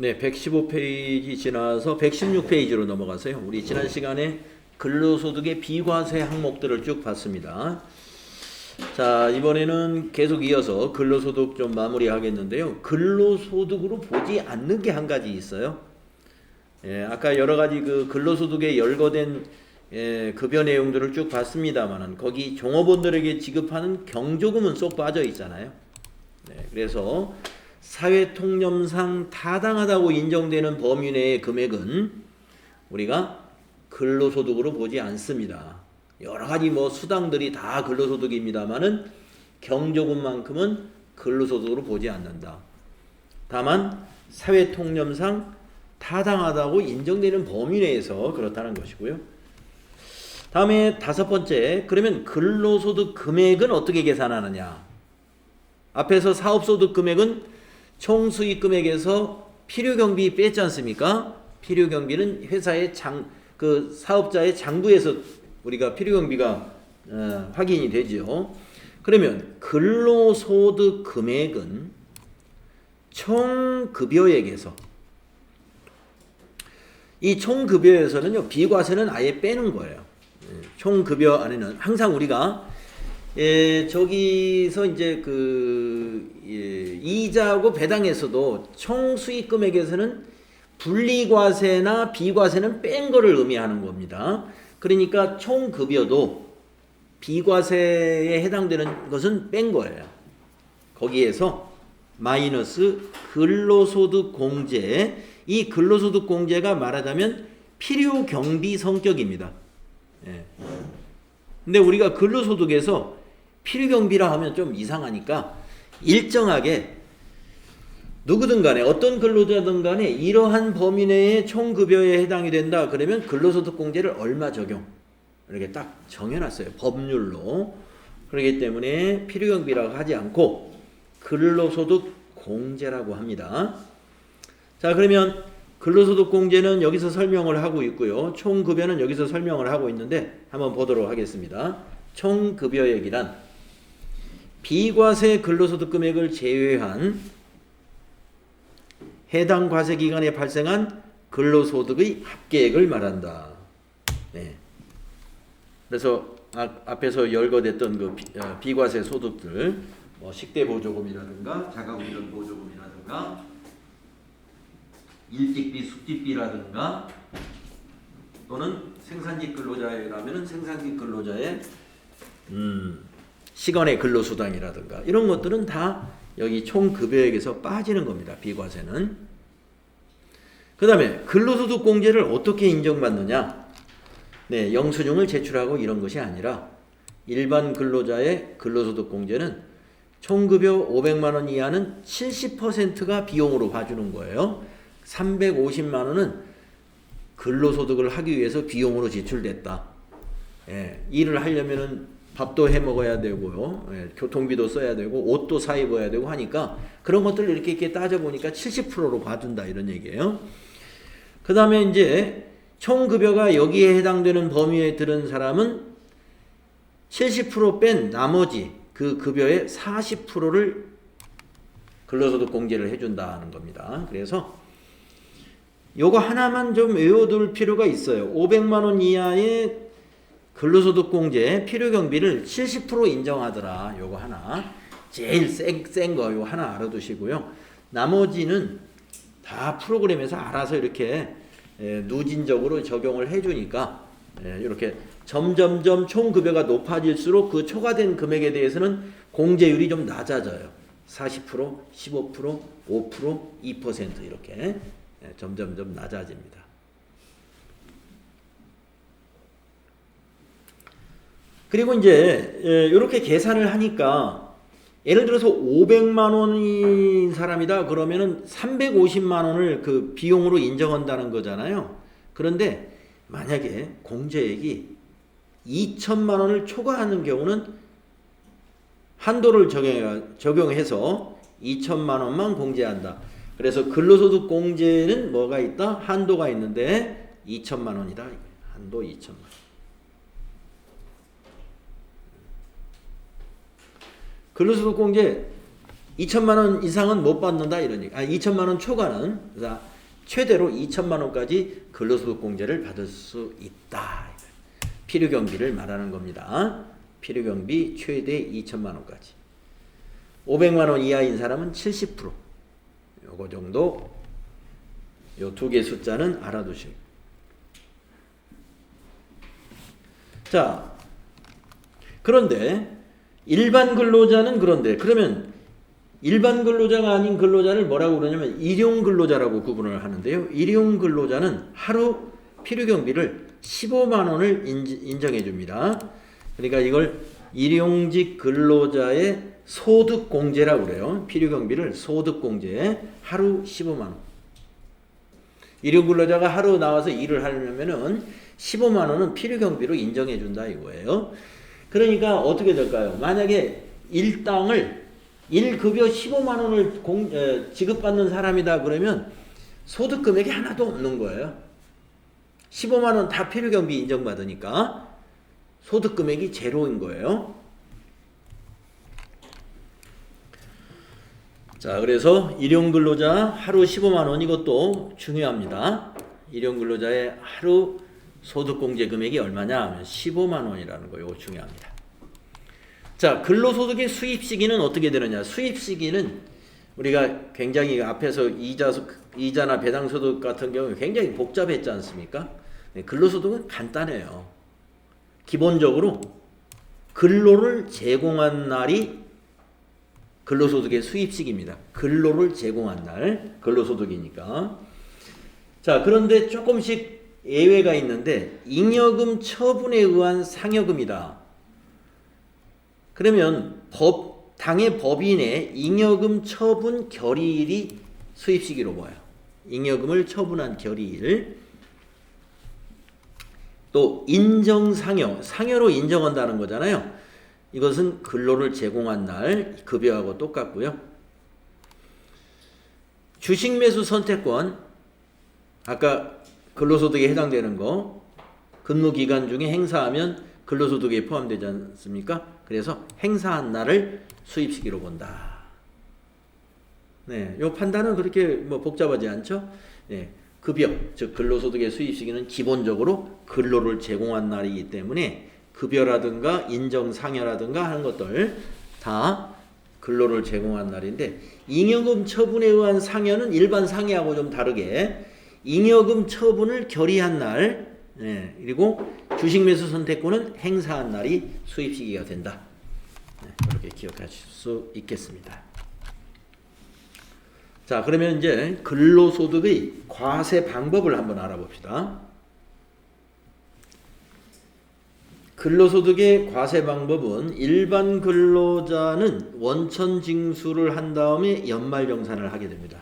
네, 115페이지 지나서 116페이지로 넘어가세요. 우리 지난 시간에 근로소득의 비과세 항목들을 쭉 봤습니다. 자, 이번에는 계속 이어서 근로소득 좀 마무리하겠는데요. 근로소득으로 보지 않는 게 한 가지 있어요. 예, 아까 여러 가지 그 근로소득에 열거된 급여 내용들을 쭉 봤습니다만은 거기 종업원들에게 지급하는 경조금은 쏙 빠져 있잖아요. 네, 그래서 사회통념상 타당하다고 인정되는 범위 내의 금액은 우리가 근로소득으로 보지 않습니다. 여러 가지 뭐 수당들이 다 근로소득입니다만은 경조금만큼은 근로소득으로 보지 않는다. 다만 사회통념상 타당하다고 인정되는 범위 내에서 그렇다는 것이고요. 다음에 다섯 번째, 그러면 근로소득 금액은 어떻게 계산하느냐? 앞에서 사업소득 금액은 총수익 금액에서 필요경비 뺐지 않습니까? 필요경비는 회사의 그 사업자의 장부에서 우리가 필요경비가 확인이 되죠. 그러면 근로소득 금액은 총급여액에서, 이 총급여에서는요, 비과세는 아예 빼는 거예요. 총급여 안에는 항상 우리가 저기서 이제 이자하고 배당에서도 총수익 금액에서는 분리과세나 비과세는 뺀 거를 의미하는 겁니다. 그러니까 총급여도 비과세에 해당되는 것은 뺀 거예요. 거기에서 마이너스 근로소득 공제, 이 근로소득 공제가 말하자면 필요경비 성격입니다. 예. 근데 우리가 근로소득에서 필요경비라 하면 좀 이상하니까 일정하게 누구든 간에 어떤 근로자든 간에 이러한 범위 내에 총급여에 해당이 된다 그러면 근로소득공제를 얼마 적용 이렇게 딱 정해놨어요. 법률로. 그렇기 때문에 필요경비라고 하지 않고 근로소득공제라고 합니다. 자, 그러면 근로소득공제는 여기서 설명을 하고 있고요. 총급여는 여기서 설명을 하고 있는데 한번 보도록 하겠습니다. 총급여액이란 비과세 근로소득 금액을 제외한 해당 과세 기간에 발생한 근로소득의 합계액을 말한다. 네. 그래서 앞에서 열거됐던 그 비과세 소득들, 뭐 식대보조금이라든가 자가운전 보조금이라든가 일찍비, 숙직비라든가 또는 생산직 근로자라면은 생산직 근로자의 시간의 근로수당이라든가 이런 것들은 다 여기 총급여액에서 빠지는 겁니다. 비과세는. 그 다음에 근로소득 공제를 어떻게 인정받느냐? 네, 영수증을 제출하고 이런 것이 아니라 일반 근로자의 근로소득 공제는 총급여 500만 원 이하는 70%가 비용으로 봐주는 거예요. 350만 원은 근로소득을 하기 위해서 비용으로 지출됐다. 예, 일을 하려면은 밥도 해 먹어야 되고요. 예, 교통비도 써야 되고 옷도 사 입어야 되고 하니까 그런 것들을 이렇게 따져보니까 70%로 봐준다 이런 얘기예요. 그 다음에 이제 총급여가 여기에 해당되는 범위에 들은 사람은 70% 뺀 나머지 그 급여의 40%를 근로소득 공제를 해준다는 겁니다. 그래서 요거 하나만 좀 외워둘 필요가 있어요. 500만 원 이하의 근로소득 공제 필요경비를 70% 인정하더라. 요거 하나. 제일 센 거 요 하나 알아두시고요. 나머지는 다 프로그램에서 알아서 이렇게 누진적으로 적용을 해주니까 이렇게 점점점 총급여가 높아질수록 그 초과된 금액에 대해서는 공제율이 좀 낮아져요. 40%, 15%, 5%, 2% 이렇게 점점점 낮아집니다. 그리고 이제 이렇게 계산을 하니까 예를 들어서 500만 원인 사람이다 그러면은 350만 원을 그 비용으로 인정한다는 거잖아요. 그런데 만약에 공제액이 2천만 원을 초과하는 경우는 한도를 적용해서 2천만 원만 공제한다. 그래서 근로소득 공제는 뭐가 있다? 한도가 있는데 2천만 원이다. 한도 2천만 원. 근로소득 공제 2천만 원 이상은 못 받는다 이러니까 2천만 원 초과는 최대로 2천만 원까지 근로소득공제를 받을 수 있다. 필요경비를 말하는 겁니다. 필요경비 최대 2천만 원까지. 500만 원 이하인 사람은 70%. 요거 정도 요 두 개 숫자는 알아두시고. 자, 그런데 일반 근로자는 그러면 일반 근로자가 아닌 근로자를 뭐라고 그러냐면 일용 근로자라고 구분을 하는데요. 일용 근로자는 하루 필요경비를 15만 원을 인정해 줍니다. 그러니까 이걸 일용직 근로자의 소득공제라고 그래요. 필요경비를 소득공제 하루 15만 원. 일용 근로자가 하루 나와서 일을 하려면은 15만 원은 필요경비로 인정해 준다 이거예요. 그러니까 어떻게 될까요? 만약에 일당을 1급여 15만 원을 지급받는 사람이다 그러면 소득 금액이 하나도 없는 거예요. 15만 원 다 필요경비 인정받으니까 소득 금액이 제로인 거예요. 자, 그래서 일용근로자 하루 15만 원 이것도 중요합니다. 일용근로자의 하루 소득공제 금액이 얼마냐 하면 15만 원이라는 거 이거 중요합니다. 자, 근로소득의 수입 시기는 어떻게 되느냐? 수입 시기는 우리가 굉장히 앞에서 이자나 배당소득 같은 경우 굉장히 복잡했지 않습니까? 근로소득은 간단해요. 기본적으로 근로를 제공한 날이 근로소득의 수입 시기입니다. 근로를 제공한 날 근로소득이니까. 자, 그런데 조금씩 예외가 있는데 잉여금 처분에 의한 상여금이다. 그러면 당의 법인의 잉여금 처분 결의일이 수입 시기로 봐요. 잉여금을 처분한 결의일. 또 인정상여, 상여로 인정한다는 거잖아요. 이것은 근로를 제공한 날 급여하고 똑같고요. 주식 매수 선택권, 아까 근로소득에 해당되는 거 근무기간 중에 행사하면 근로소득에 포함되지 않습니까? 그래서 행사한 날을 수입시기로 본다. 네, 요 판단은 그렇게 뭐 복잡하지 않죠? 네, 급여, 즉 근로소득의 수입시기는 기본적으로 근로를 제공한 날이기 때문에 급여라든가 인정상여라든가 하는 것들 다 근로를 제공한 날인데 잉여금 처분에 의한 상여는 일반 상여하고 좀 다르게 잉여금 처분을 결의한 날, 네, 그리고 주식 매수 선택권은 행사한 날이 수입 시기가 된다. 네, 그렇게 기억하실 수 있겠습니다. 자, 그러면 이제 근로소득의 과세 방법을 한번 알아봅시다. 근로소득의 과세 방법은 일반 근로자는 원천 징수를 한 다음에 연말정산을 하게 됩니다.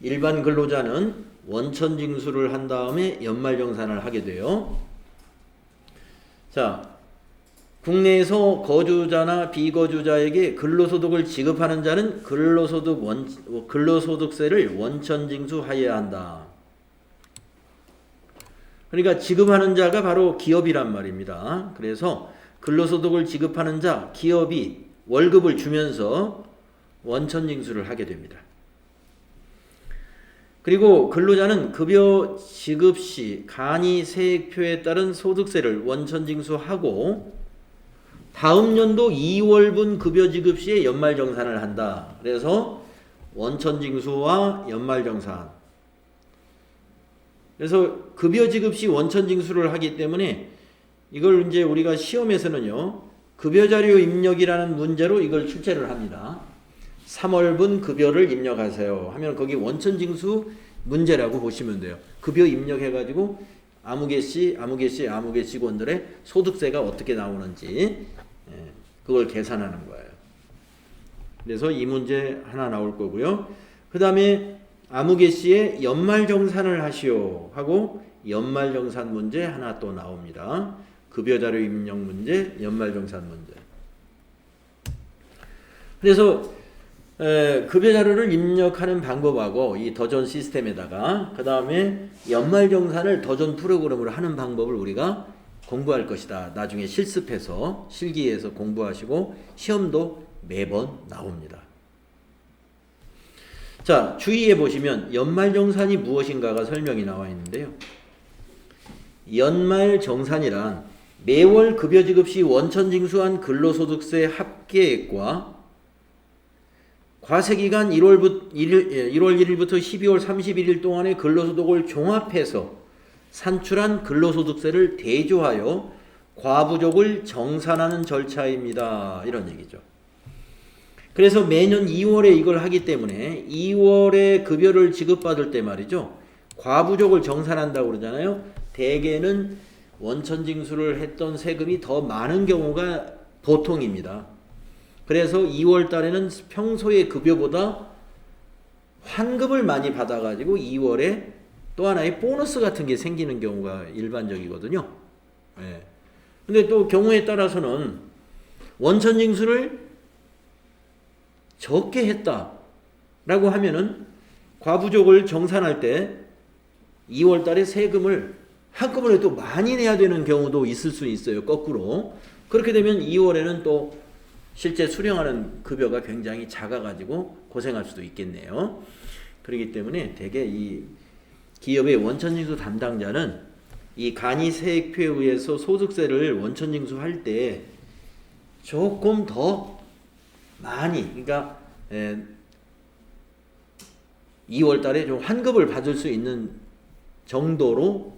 일반 근로자는 원천 징수를 한 다음에 연말정산을 하게 돼요. 자, 국내에서 거주자나 비거주자에게 근로소득을 지급하는 자는 근로소득세를 원천 징수하여야 한다. 그러니까 지급하는 자가 바로 기업이란 말입니다. 그래서 근로소득을 지급하는 자, 기업이 월급을 주면서 원천 징수를 하게 됩니다. 그리고 근로자는 급여 지급 시 간이 세액표에 따른 소득세를 원천 징수하고 다음 연도 2월분 급여 지급 시에 연말정산을 한다. 그래서 원천 징수와 연말정산. 그래서 급여 지급 시 원천 징수를 하기 때문에 이걸 이제 우리가 시험에서는요, 급여 자료 입력이라는 문제로 이걸 출제를 합니다. 3월분 급여를 입력하세요 하면 거기 원천 징수 문제라고 보시면 돼요. 급여 입력해가지고 아무개씨 직원들의 소득세가 어떻게 나오는지 그걸 계산하는 거예요. 그래서 이 문제 하나 나올 거고요. 그 다음에 아무개씨의 연말정산을 하시오 하고 연말정산 문제 하나 또 나옵니다. 급여자료 입력 문제, 연말정산 문제. 그래서 급여자료를 입력하는 방법하고 이 더존 시스템에다가 그 다음에 연말정산을 더존 프로그램으로 하는 방법을 우리가 공부할 것이다. 나중에 실습해서 실기에서 공부하시고 시험도 매번 나옵니다. 자, 주의해 보시면 연말정산이 무엇인가가 설명이 나와 있는데요. 연말정산이란 매월 급여 지급 시 원천징수한 근로소득세 합계액과 과세기간 1월 1일부터 12월 31일 동안의 근로소득을 종합해서 산출한 근로소득세를 대조하여 과부족을 정산하는 절차입니다. 이런 얘기죠. 그래서 매년 2월에 이걸 하기 때문에 2월에 급여를 지급받을 때 말이죠. 과부족을 정산한다고 그러잖아요. 대개는 원천징수를 했던 세금이 더 많은 경우가 보통입니다. 그래서 2월 달에는 평소의 급여보다 환급을 많이 받아가지고 2월에 또 하나의 보너스 같은 게 생기는 경우가 일반적이거든요. 예. 근데 또 경우에 따라서는 원천징수를 적게 했다라고 하면은 과부족을 정산할 때 2월 달에 세금을 한꺼번에 또 많이 내야 되는 경우도 있을 수 있어요. 거꾸로. 그렇게 되면 2월에는 또 실제 수령하는 급여가 굉장히 작아가지고 고생할 수도 있겠네요. 그렇기 때문에 대개 이 기업의 원천징수 담당자는 이 간이세액표에 의해서 소득세를 원천징수할 때 조금 더 많이, 그러니까 2월 달에 좀 환급을 받을 수 있는 정도로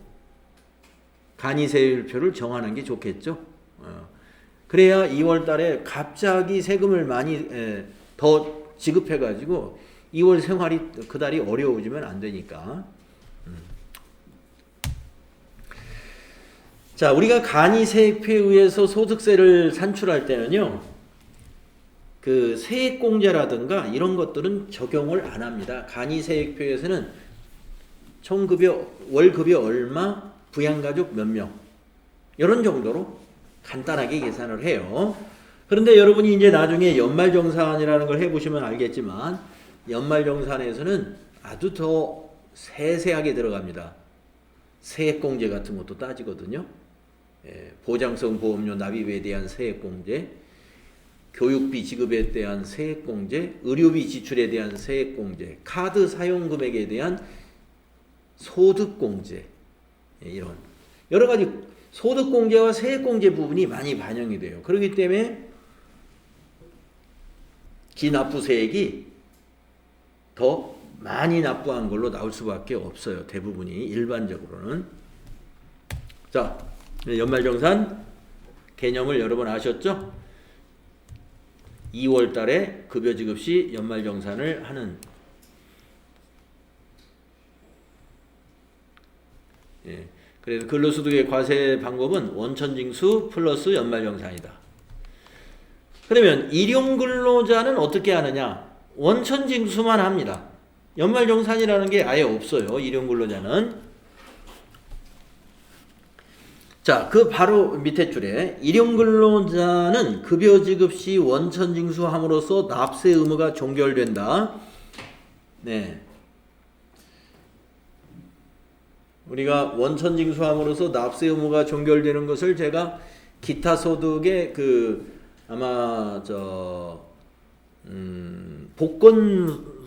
간이세율표를 정하는 게 좋겠죠. 그래야 2월 달에 갑자기 세금을 많이 더 지급해가지고 2월 생활이 그다리 어려워지면 안 되니까. 자, 우리가 간이세액표에 의해서 소득세를 산출할 때는요. 그 세액공제라든가 이런 것들은 적용을 안 합니다. 간이세액표에서는 총급여, 월급여 얼마, 부양가족 몇 명 이런 정도로 간단하게 계산을 해요. 그런데 여러분이 이제 나중에 연말정산이라는 걸 해보시면 알겠지만 연말정산에서는 아주 더 세세하게 들어갑니다. 세액공제 같은 것도 따지거든요. 보장성 보험료 납입에 대한 세액공제, 교육비 지급에 대한 세액공제, 의료비 지출에 대한 세액공제, 카드 사용금액에 대한 소득공제, 이런 여러가지 소득공제와 세액공제 부분이 많이 반영이 돼요. 그렇기 때문에 기납부세액이 더 많이 납부한 걸로 나올 수밖에 없어요. 대부분이 일반적으로는. 자, 연말정산 개념을 여러분 아셨죠? 2월 달에 급여 지급 시 연말정산을 하는, 그래서 근로소득의 과세 방법은 원천징수 플러스 연말정산이다. 그러면 일용근로자는 어떻게 하느냐? 원천징수만 합니다. 연말정산이라는 게 아예 없어요. 일용근로자는. 자, 그 바로 밑에 줄에 일용근로자는 급여 지급 시 원천징수함으로써 납세 의무가 종결된다. 네. 우리가 원천징수함으로써 납세 의무가 종결되는 것을 제가 기타 소득의 아마 복권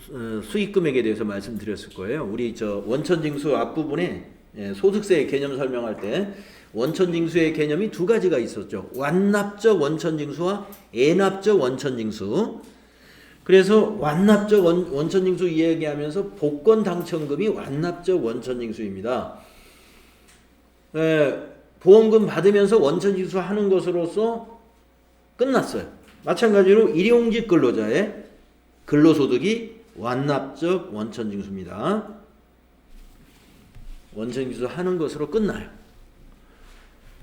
수익금액에 대해서 말씀드렸을 거예요. 우리 원천징수 앞부분에 소득세 개념 설명할 때 원천징수의 개념이 두 가지가 있었죠. 완납적 원천징수와 애납적 원천징수. 그래서 완납적 원천징수 이야기하면서 복권 당첨금이 완납적 원천징수입니다. 보험금 받으면서 원천징수 하는 것으로서 끝났어요. 마찬가지로 일용직 근로자의 근로소득이 완납적 원천징수입니다. 원천징수 하는 것으로 끝나요.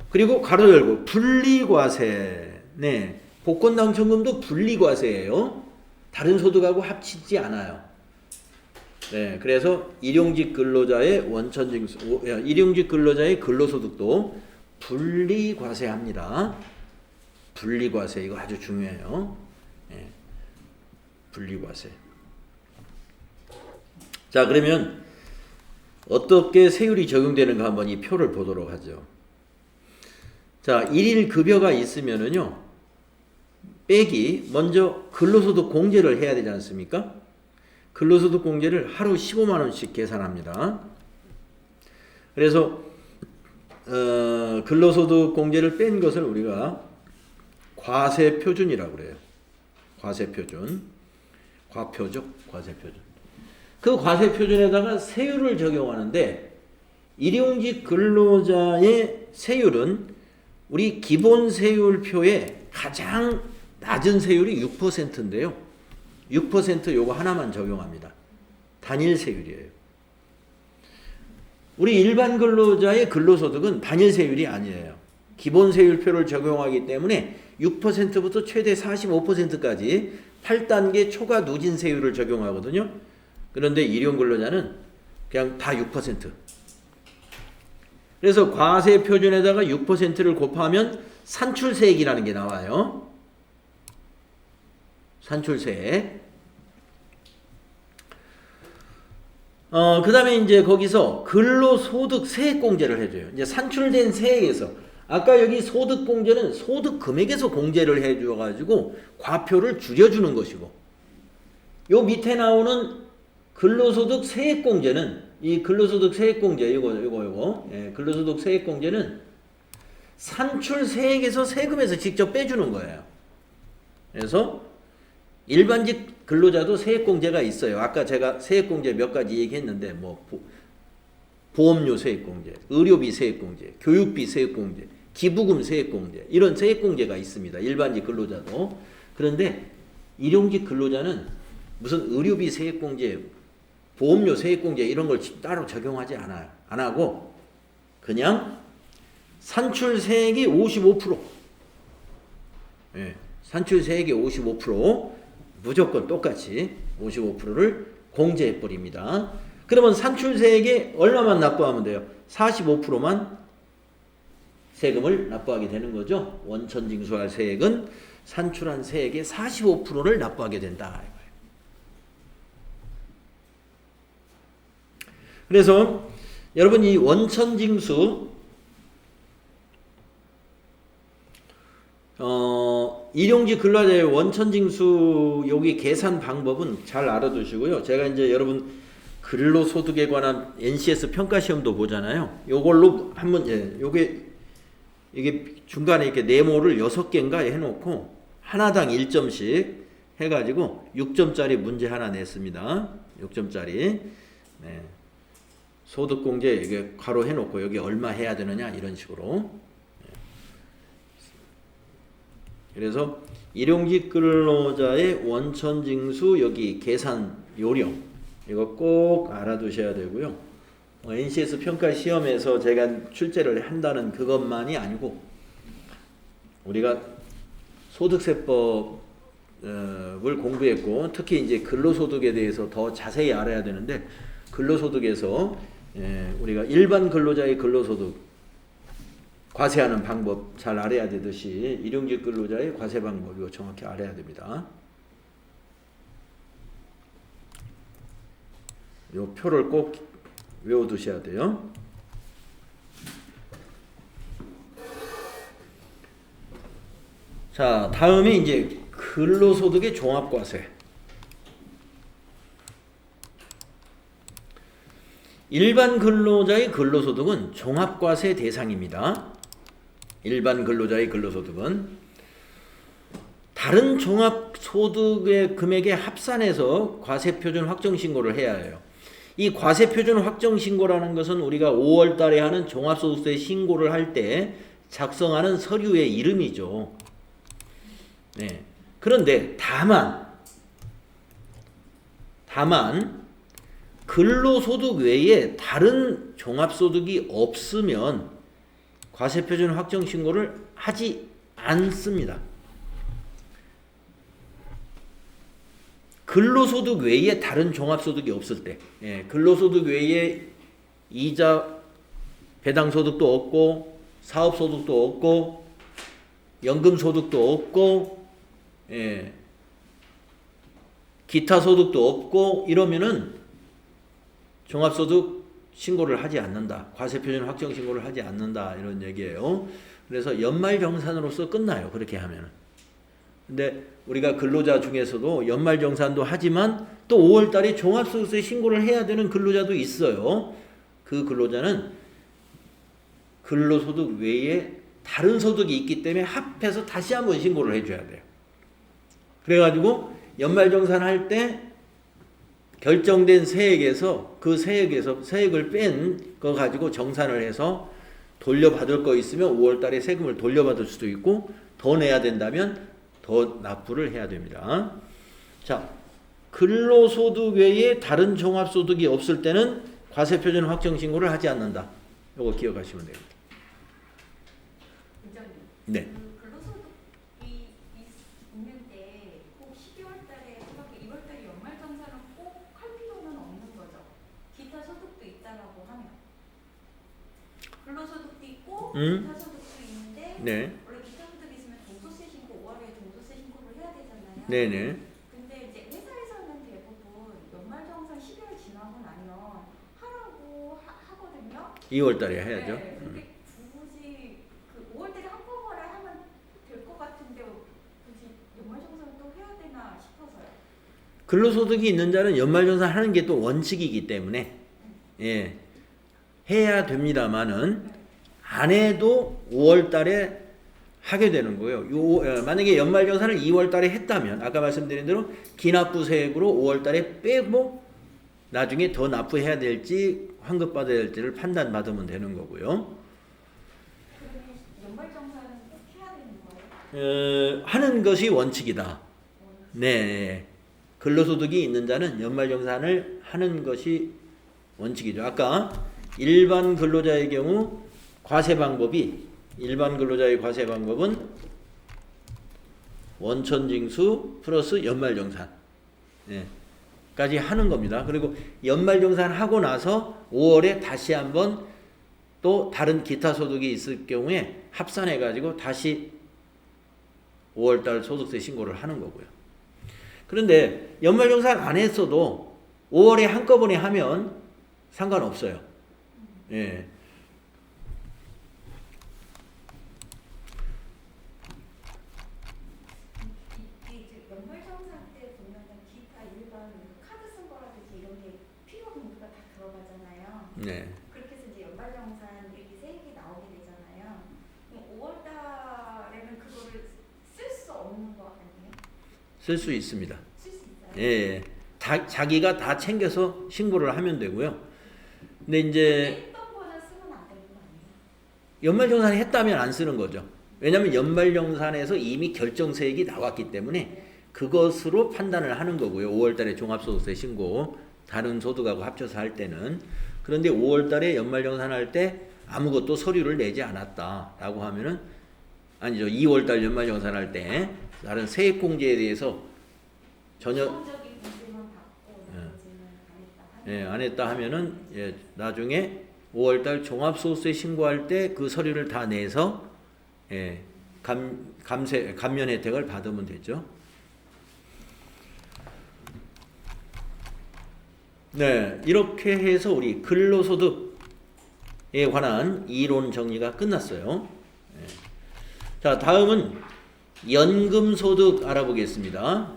그리고 가로 열고 분리과세. 네, 복권 당첨금도 분리과세예요. 다른 소득하고 합치지 않아요. 네, 그래서 일용직 근로자의 원천징수, 일용직 근로자의 근로소득도 분리과세합니다. 분리과세, 이거 아주 중요해요. 네, 분리과세. 자, 그러면 어떻게 세율이 적용되는가 한번 이 표를 보도록 하죠. 자, 1일 급여가 있으면은요, 빼기 먼저 근로소득 공제를 해야 되지 않습니까? 근로소득 공제를 하루 15만 원씩 계산합니다. 그래서 근로소득 공제를 뺀 것을 우리가 과세표준이라고 그래요. 과세표준. 과표죠. 과세표준. 그 과세표준에다가 세율을 적용하는데 일용직 근로자의 세율은 우리 기본 세율표에 가장 낮은 세율이 6%인데요. 6% 요거 하나만 적용합니다. 단일 세율이에요. 우리 일반 근로자의 근로소득은 단일 세율이 아니에요. 기본 세율표를 적용하기 때문에 6%부터 최대 45%까지 8단계 초과 누진 세율을 적용하거든요. 그런데 일용 근로자는 그냥 다 6%. 그래서 과세 표준에다가 6%를 곱하면 산출세액이라는 게 나와요. 산출세액. 그 다음에 이제 거기서 근로소득 세액공제를 해줘요. 이제 산출된 세액에서 아까 여기 소득공제는 소득 금액에서 공제를 해줘가지고 과표를 줄여주는 것이고, 요 밑에 나오는 근로소득 세액공제는 이 근로소득 세액공제 이거 예, 근로소득 세액공제는 산출세액에서 세금에서 직접 빼주는 거예요. 그래서 일반직 근로자도 세액공제가 있어요. 아까 제가 세액공제 몇 가지 얘기했는데 뭐 보험료 세액공제, 의료비 세액공제, 교육비 세액공제, 기부금 세액공제 이런 세액공제가 있습니다. 일반직 근로자도. 그런데 일용직 근로자는 무슨 의료비 세액공제, 보험료 세액공제 이런 걸 따로 적용하지 않아요. 안 하고 그냥 산출세액이 55%. 예, 산출세액이 55% 무조건 똑같이 55%를 공제해버립니다. 그러면 산출세액에 얼마만 납부하면 돼요? 45%만 세금을 납부하게 되는 거죠. 원천징수할 세액은 산출한 세액의 45%를 납부하게 된다. 그래서 여러분 이 원천징수 일용직 근로자의 원천징수 여기 계산 방법은 잘 알아두시고요. 제가 이제 여러분 근로소득에 관한 NCS 평가시험도 보잖아요. 요걸로 한번 이게 중간에 이렇게 네모를 6개인가 해놓고 하나당 1점씩 해가지고 6점짜리 문제 하나 냈습니다. 6점짜리. 네. 소득공제 이게 괄호 해놓고 여기 얼마 해야 되느냐 이런 식으로. 그래서 일용직 근로자의 원천징수 여기 계산 요령 이거 꼭 알아두셔야 되고요. NCS 평가 시험에서 제가 출제를 한다는 그것만이 아니고 우리가 소득세법을 공부했고 특히 이제 근로소득에 대해서 더 자세히 알아야 되는데 근로소득에서 우리가 일반 근로자의 근로소득 과세하는 방법 잘 알아야 되듯이 일용직 근로자의 과세 방법 이거 정확히 알아야 됩니다. 이 표를 꼭 외워두셔야 돼요. 자, 다음에 이제 근로소득의 종합과세. 일반 근로자의 근로소득은 종합과세 대상입니다. 일반 근로자의 근로소득은 다른 종합소득의 금액에 합산해서 과세표준 확정신고를 해야 해요. 이 과세표준 확정신고라는 것은 우리가 5월 달에 하는 종합소득세 신고를 할 때 작성하는 서류의 이름이죠. 네. 그런데 다만 근로소득 외에 다른 종합소득이 없으면 과세표준 확정신고를 하지 않습니다. 근로소득 외에 다른 종합소득이 없을 때, 근로소득 외에 이자 배당소득도 없고 사업소득도 없고 연금소득도 없고 기타 소득도 없고 이러면은 종합소득 신고를 하지 않는다. 과세표준 확정 신고를 하지 않는다. 이런 얘기예요. 그래서 연말정산으로서 끝나요. 그렇게 하면은. 근데 우리가 근로자 중에서도 연말정산도 하지만 또 5월 달에 종합소득세 신고를 해야 되는 근로자도 있어요. 그 근로자는 근로소득 외에 다른 소득이 있기 때문에 합해서 다시 한번 신고를 해줘야 돼요. 그래가지고 연말정산할 때 결정된 세액에서 그 세액을 뺀 거 가지고 정산을 해서 돌려받을 거 있으면 5월 달에 세금을 돌려받을 수도 있고 더 내야 된다면 더 납부를 해야 됩니다. 자, 근로소득 외에 다른 종합소득이 없을 때는 과세표준 확정신고를 하지 않는다. 이거 기억하시면 됩니다. 네. 근로소득이 있는데 꼭 12월 달에 2월 달에 연말정산은 꼭 할 필요는 없는 거죠. 기타 소득도 있다라고 하면 근로소득도 있고 기타 소득도 있는데 네. 원래 기타 소득이 있으면 종소세 신고 5월에 종소세 신고를 해야 되잖아요. 네네. 근데 이제 회사에서는 대부분 연말정산 12월 지나고 나면 하라고 하거든요. 2월 달에 해야죠. 네, 근데 굳이 그 5월 달에 한꺼번에 하면 될 것 같은데 굳이 연말정산 또 해야 되나 싶어서요. 근로소득이 있는 자는 연말정산 하는 게 또 원칙이기 때문에 예, 해야 됩니다만은 안 해도 5월 달에 하게 되는 거예요. 만약에 연말정산을 2월 달에 했다면 아까 말씀드린 대로 기납부세액으로 5월 달에 빼고 나중에 더 납부해야 될지 환급받아야 될지를 판단받으면 되는 거고요. 그러면 연말정산은 꼭 해야 되는 거예요? 하는 것이 원칙이다. 네. 근로소득이 있는 자는 연말정산을 하는 것이 원칙이죠. 아까 일반 근로자의 경우 일반 근로자의 과세 방법은 원천징수 플러스 연말정산 까지 하는 겁니다. 그리고 연말정산 하고 나서 5월에 다시 한번 또 다른 기타 소득이 있을 경우에 합산해 가지고 다시 5월달 소득세 신고를 하는 거고요. 그런데 연말정산 안 했어도 5월에 한꺼번에 하면 상관없어요. 예. 연말정산 때 보면은 기타 일반 카드 쓴 거라든지 이런 게 필요 공부가 다 들어가잖아요. 네. 그렇게 해서 이제 연말정산 이렇게 세액이 나오게 되잖아요. 그럼 5월 달에는 그거를 쓸 수 없는 거 아니에요? 쓸 수 있습니다. 쓸 수 있어요? 예. 자기가 다 챙겨서 신고를 하면 되고요. 근데 이제 했던 거는 쓰면 안 되는 거 아니에요? 연말정산 했다면 안 쓰는 거죠. 왜냐하면 연말정산에서 이미 결정세액이 나왔기 때문에 그것으로 판단을 하는 거고요. 5월달에 종합소득세 신고 다른 소득하고 합쳐서 할 때는. 그런데 5월달에 연말정산할 때 아무것도 서류를 내지 않았다라고 하면은 아니죠. 2월달 연말정산할 때 다른 세액공제에 대해서 전혀 기본적인 문제만 받고 나머지는 안 했다. 예, 안 했다 하면은 예, 나중에 5월달 종합소득세 신고할 때 그 서류를 다 내서 예, 감면 혜택을 받으면 되죠. 네, 이렇게 해서 우리 근로소득에 관한 이론 정리가 끝났어요. 예. 자, 다음은 연금소득 알아보겠습니다.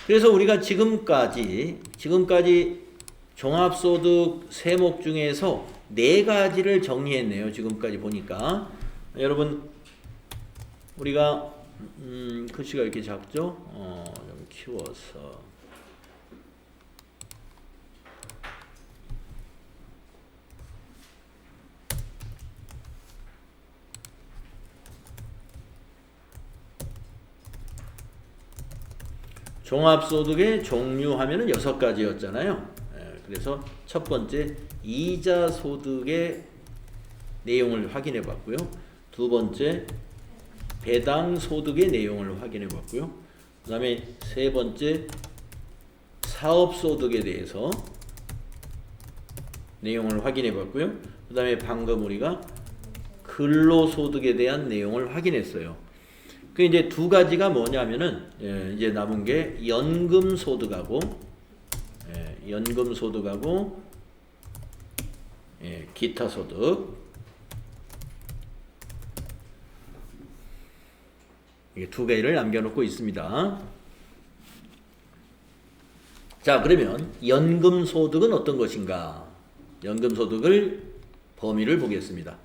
그래서 우리가 지금까지 종합소득 세목 중에서 4가지를 정리했네요. 지금까지 보니까 여러분 우리가 글씨가 이렇게 작죠? 좀 키워서 종합소득의 종류하면은 6가지였잖아요. 그래서 첫 번째 이자소득의 내용을 확인해 봤고요. 두 번째 배당소득의 내용을 확인해 봤고요. 그 다음에 세 번째 사업소득에 대해서 내용을 확인해 봤고요. 그 다음에 방금 우리가 근로소득에 대한 내용을 확인했어요. 그 이제 2가지가 뭐냐면은 이제 남은 게 연금소득하고 기타소득. 이게 두 개를 남겨놓고 있습니다. 자, 그러면 연금소득은 어떤 것인가? 연금소득을 범위를 보겠습니다.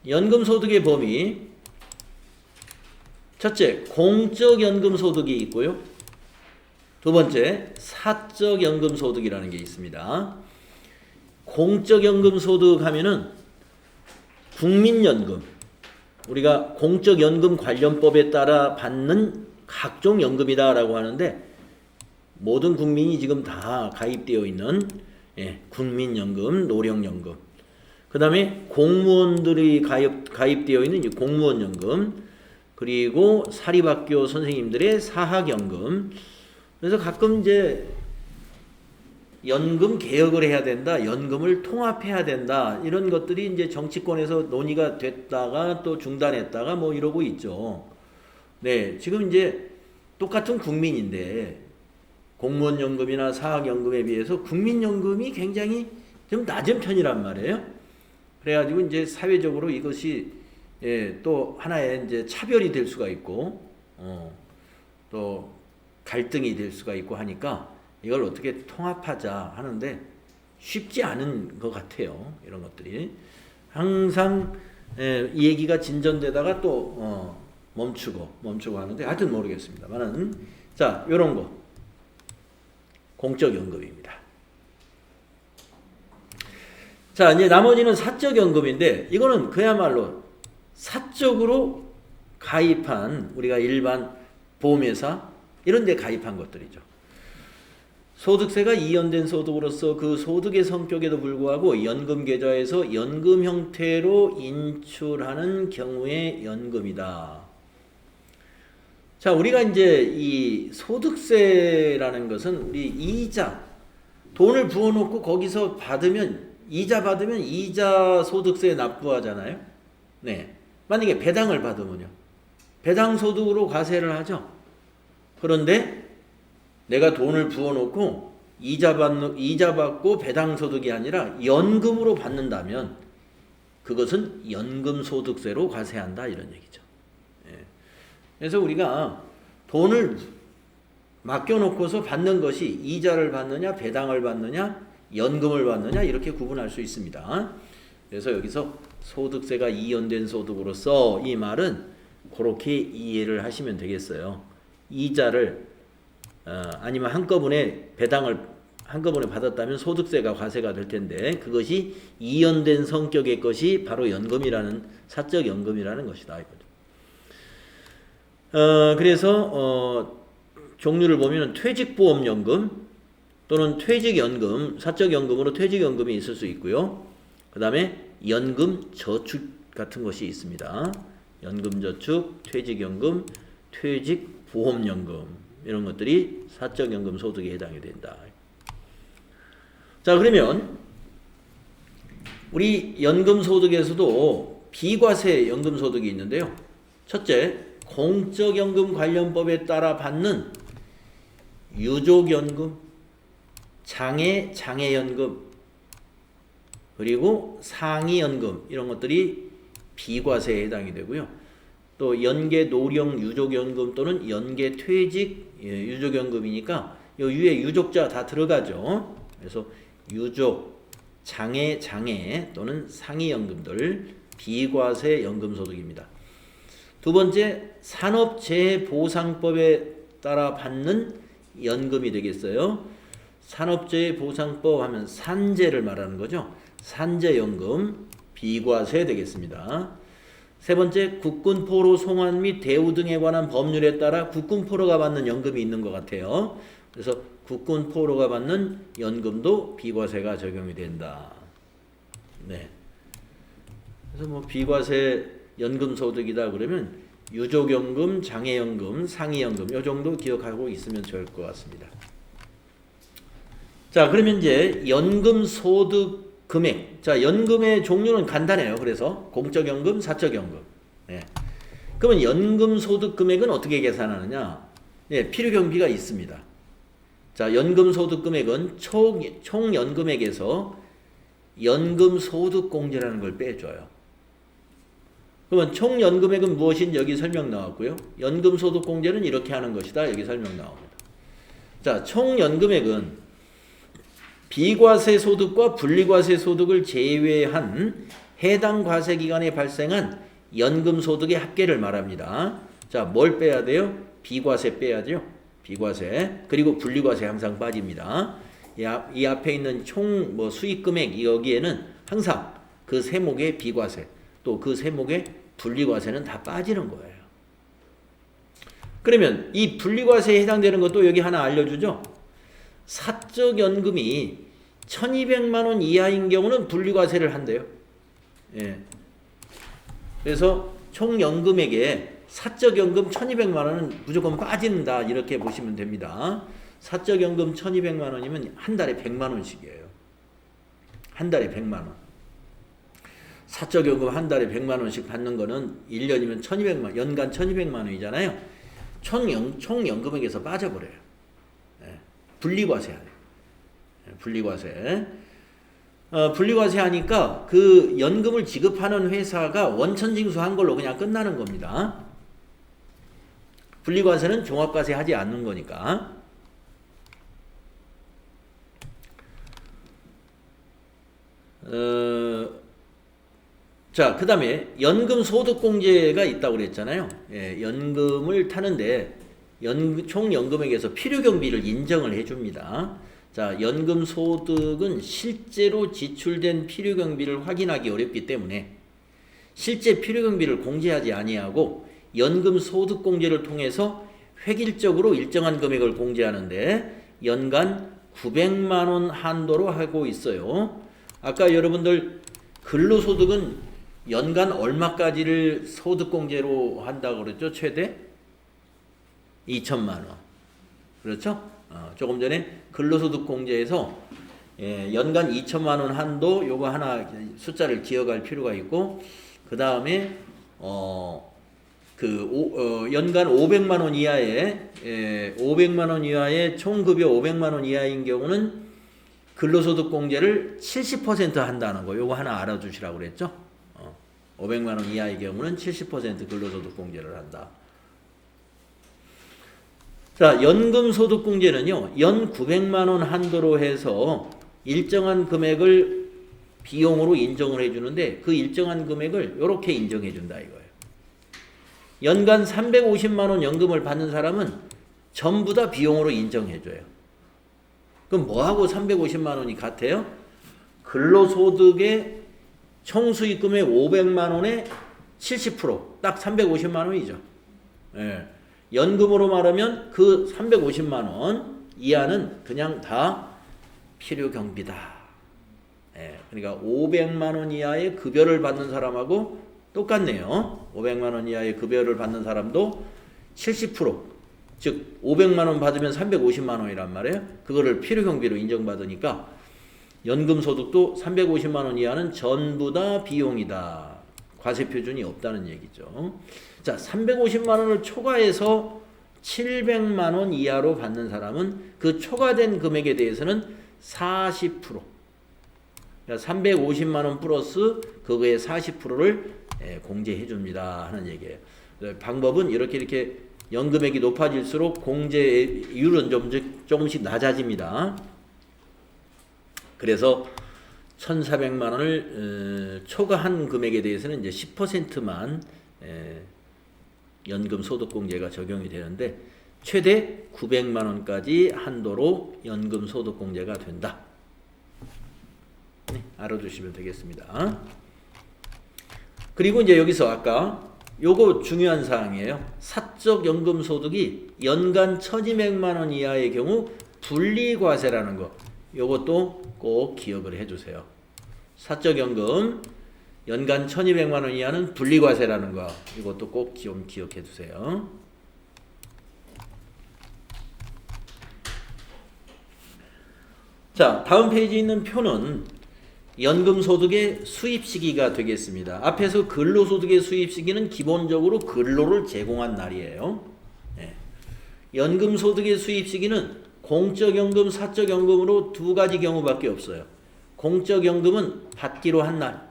연금소득의 범위, 첫째, 공적연금소득이 있고요. 두 번째, 사적연금소득이라는 게 있습니다. 공적연금소득 하면은 국민연금, 우리가 공적연금관련법에 따라 받는 각종 연금이다라고 하는데 모든 국민이 지금 다 가입되어 있는 국민연금, 노령연금, 그 다음에 공무원들이 가입되어 있는 공무원연금, 그리고 사립학교 선생님들의 사학연금. 그래서 가끔 이제 연금 개혁을 해야 된다, 연금을 통합해야 된다, 이런 것들이 이제 정치권에서 논의가 됐다가 또 중단했다가 뭐 이러고 있죠. 네, 지금 이제 똑같은 국민인데 공무원연금이나 사학연금에 비해서 국민연금이 굉장히 좀 낮은 편이란 말이에요. 그래가지고 이제 사회적으로 이것이 또 하나의 이제 차별이 될 수가 있고, 또 갈등이 될 수가 있고 하니까 이걸 어떻게 통합하자 하는데 쉽지 않은 것 같아요. 이런 것들이 항상 이 얘기가 진전되다가 또 멈추고 하는데 하여튼 모르겠습니다만은, 자, 요런 거 공적연금입니다. 자, 이제 나머지는 사적연금인데 이거는 그야말로 사적으로 가입한, 우리가 일반 보험회사 이런 데 가입한 것들이죠. 소득세가 이연된 소득으로서 그 소득의 성격에도 불구하고 연금 계좌에서 연금 형태로 인출하는 경우의 연금이다. 자, 우리가 이제 이 소득세라는 것은 우리 이자, 돈을 부어놓고 거기서 받으면, 이자 받으면 이자 소득세 납부하잖아요. 네. 만약에 배당을 받으면요, 배당 소득으로 과세를 하죠. 그런데 내가 돈을 부어놓고 이자 받고 배당 소득이 아니라 연금으로 받는다면 그것은 연금 소득세로 과세한다, 이런 얘기죠. 그래서 우리가 돈을 맡겨놓고서 받는 것이 이자를 받느냐, 배당을 받느냐, 연금을 받느냐, 이렇게 구분할 수 있습니다. 그래서 여기서 소득세가 이연된 소득으로서, 이 말은 그렇게 이해를 하시면 되겠어요. 이자를 아니면 한꺼번에 배당을 한꺼번에 받았다면 소득세가 과세가 될 텐데, 그것이 이연된 성격의 것이 바로 연금이라는, 사적 연금이라는 것이다, 이거죠. 그래서 종류를 보면 퇴직보험연금 또는 퇴직연금, 사적연금으로 퇴직연금이 있을 수 있고요. 그 다음에 연금저축 같은 것이 있습니다. 연금저축, 퇴직연금, 퇴직보험연금, 이런 것들이 사적연금 소득에 해당이 된다. 자, 그러면 우리 연금소득에서도 비과세 연금소득이 있는데요. 첫째, 공적연금 관련법에 따라 받는 유족연금, 장애연금, 그리고 상이연금, 이런 것들이 비과세에 해당이 되고요. 또 연계노령 유족연금 또는 연계퇴직 유족연금이니까 이 위에 유족자 다 들어가죠. 그래서 유족, 장애 또는 상이연금들 비과세 연금소득입니다. 두 번째, 산업재해보상법에 따라 받는 연금이 되겠어요. 산업재해보상법 하면 산재를 말하는 거죠. 산재연금 비과세 되겠습니다. 세 번째, 국군포로 송환 및 대우 등에 관한 법률에 따라 국군포로가 받는 연금이 있는 것 같아요. 그래서 국군포로가 받는 연금도 비과세가 적용이 된다. 네. 그래서 뭐 비과세 연금소득이다 그러면 유족연금, 장애연금, 상이연금, 요 정도 기억하고 있으면 좋을 것 같습니다. 자, 그러면 이제 연금소득 금액. 자, 연금의 종류는 간단해요. 그래서 공적연금, 사적연금. 네. 그러면 연금소득 금액은 어떻게 계산하느냐? 네, 필요경비가 있습니다. 자, 연금소득 금액은 총 연금액에서 연금소득공제라는 걸 빼줘요. 그러면 총 연금액은 무엇인지 여기 설명 나왔고요. 연금소득공제는 이렇게 하는 것이다. 여기 설명 나옵니다. 자, 총 연금액은 비과세 소득과 분리과세 소득을 제외한 해당 과세 기간에 발생한 연금 소득의 합계를 말합니다. 자, 뭘 빼야 돼요? 비과세 빼야죠. 비과세. 그리고 분리과세 항상 빠집니다. 이 앞에 있는 총 수익 금액 여기에는 항상 그 세목의 비과세 또 그 세목의 분리과세는 다 빠지는 거예요. 그러면 이 분리과세에 해당되는 것도 여기 하나 알려주죠. 사적 연금이 1200만 원 이하인 경우는 분리과세를 한대요. 예. 그래서 총 연금액에 사적 연금 1200만 원은 무조건 빠진다. 이렇게 보시면 됩니다. 사적 연금 1200만 원이면 한 달에 100만 원씩이에요. 한 달에 100만 원. 사적 연금 한 달에 100만 원씩 받는 거는 1년이면 1200만, 연간 1200만 원이잖아요. 총 연금액에서 빠져버려요. 예. 분리과세 하네요. 예. 분리과세. 분리과세 하니까 그 연금을 지급하는 회사가 원천징수한 걸로 그냥 끝나는 겁니다. 분리과세는 종합과세 하지 않는 거니까. 자, 그 다음에 연금소득공제가 있다고 그랬잖아요. 예, 연금을 타는데 총 연금액에서 필요경비를 인정을 해줍니다. 자, 연금소득은 실제로 지출된 필요경비를 확인하기 어렵기 때문에 실제 필요경비를 공제하지 아니하고 연금소득공제를 통해서 획일적으로 일정한 금액을 공제하는데 연간 900만 원 한도로 하고 있어요. 아까 여러분들 근로소득은 연간 얼마까지를 소득공제로 한다고 그랬죠? 최대 2천만 원. 그렇죠? 조금 전에 근로소득공제에서 연간 2천만 원 한도 요거 하나 숫자를 기억할 필요가 있고 그 다음에 연간 500만 원 이하의 500만 원 이하의 총급여 500만 원 이하인 경우는 근로소득공제를 70% 한다는 거 요거 하나 알아두시라고 그랬죠. 500만 원 이하의 경우는 70% 근로소득공제를 한다. 자, 연금소득공제는요. 연 900만 원 한도로 해서 일정한 금액을 비용으로 인정을 해주는데 그 일정한 금액을 이렇게 인정해준다 이거예요. 연간 350만 원 연금을 받는 사람은 전부 다 비용으로 인정해줘요. 그럼 뭐하고 350만 원이 같아요? 근로소득의 총수익금의 500만 원의 70%, 딱 350만 원이죠. 예. 연금으로 말하면 그 350만 원 이하는 그냥 다 필요경비다. 예. 그러니까 500만 원 이하의 급여를 받는 사람하고 똑같네요. 500만 원 이하의 급여를 받는 사람도 70%, 즉 500만 원 받으면 350만 원이란 말이에요. 그거를 필요경비로 인정받으니까 연금소득도 350만 원 이하는 전부 다 비용이다. 과세표준이 없다는 얘기죠. 자, 350만 원을 초과해서 700만 원 이하로 받는 사람은 그 초과된 금액에 대해서는 40%. 그러니까 350만 원 플러스 그거의 40%를 공제해 줍니다 하는 얘기예요. 방법은 이렇게 연금액이 높아질수록 공제율은 조금씩 낮아집니다. 그래서 1,400만 원을 초과한 금액에 대해서는 이제 10%만 연금소득공제가 적용이 되는데 최대 900만 원까지 한도로 연금소득공제가 된다. 네, 알아두시면 되겠습니다. 그리고 이제 여기서 아까 요거 중요한 사항이에요. 사적 연금소득이 연간 1,200만 원 이하의 경우 분리과세라는 거. 요것도 꼭 기억을 해주세요. 사적연금 연간 1,200만 원 이하는 분리과세라는 거. 이것도 꼭 좀 기억해 두세요. 자, 다음 페이지에 있는 표는 연금소득의 수입시기가 되겠습니다. 앞에서 근로소득의 수입시기는 기본적으로 근로를 제공한 날이에요. 네. 연금소득의 수입시기는 공적연금, 사적연금으로 두 가지 경우밖에 없어요. 공적연금은 받기로 한 날,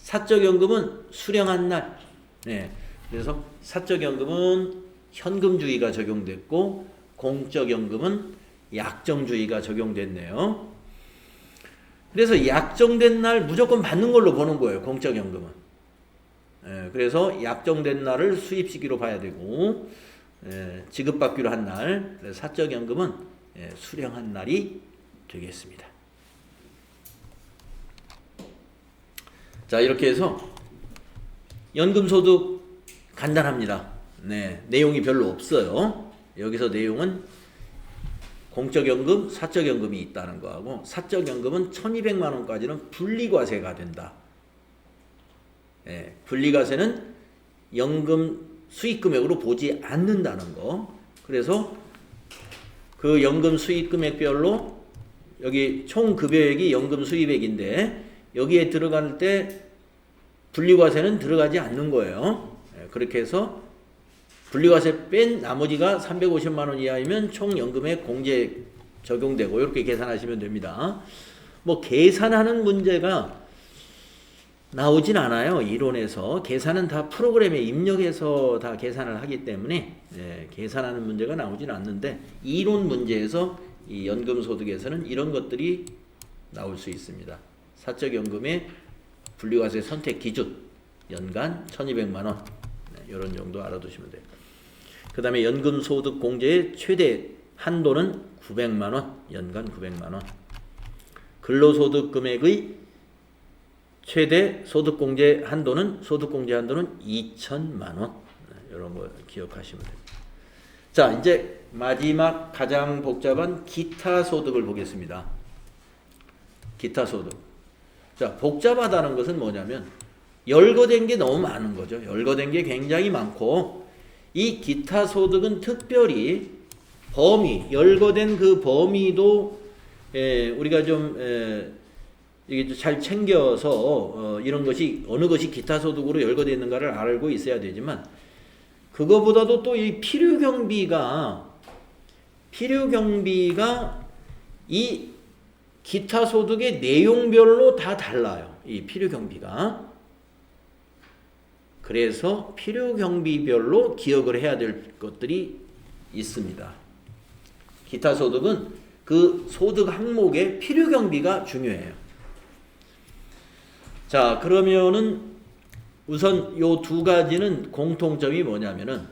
사적연금은 수령한 날. 네. 그래서 사적연금은 현금주의가 적용됐고 공적연금은 약정주의가 적용됐네요. 그래서 약정된 날 무조건 받는 걸로 보는 거예요. 공적연금은. 예, 그래서 약정된 날을 수입시기로 봐야 되고 지급받기로 한 날, 사적연금은 수령한 날이 되겠습니다. 자, 이렇게 해서 연금소득 간단합니다. 네, 내용이 별로 없어요. 여기서 내용은 공적연금, 사적연금이 있다는 거하고 사적연금은 1200만 원까지는 분리과세가 된다. 분리과세는 연금 수익금액으로 보지 않는다는 거. 그래서 그 연금 수익금액별로 여기 총 급여액이 연금 수입액인데 여기에 들어갈 때 분리과세는 들어가지 않는 거예요. 그렇게 해서 분리과세 뺀 나머지가 350만 원 이하이면 총 연금액 공제 적용되고 이렇게 계산하시면 됩니다. 뭐 계산하는 문제가 나오진 않아요. 이론에서. 계산은 다 프로그램에 입력해서 다 계산을 하기 때문에 계산하는 문제가 나오진 않는데 이론 문제에서 이 연금소득에서는 이런 것들이 나올 수 있습니다. 사적연금의 분리과세 선택 기준 연간 1200만 원 이런 정도 알아두시면 돼요. 그 다음에 연금소득 공제의 최대 한도는 900만 원, 연간 900만 원. 근로소득 금액의 최대 소득공제 한도는 2천만 원. 이런 거 기억하시면 됩니다. 자, 이제 마지막 가장 복잡한 기타 소득을 보겠습니다. 기타 소득. 자, 복잡하다는 것은 뭐냐면 열거된 게 너무 많은 거죠. 열거된 게 굉장히 많고 이 기타 소득은 특별히 범위, 열거된 그 범위도 우리가 좀 이게 잘 챙겨서 이런 것이 어느 것이 기타 소득으로 열거되어 있는가를 알고 있어야 되지만 그거보다도 또 이 필요경비가 이 기타 소득의 내용별로 다 달라요. 이 필요경비가. 그래서 필요경비별로 기억을 해야 될 것들이 있습니다. 기타 소득은 그 소득 항목의 필요경비가 중요해요. 자, 그러면은 우선 요 두 가지는 공통점이 뭐냐면은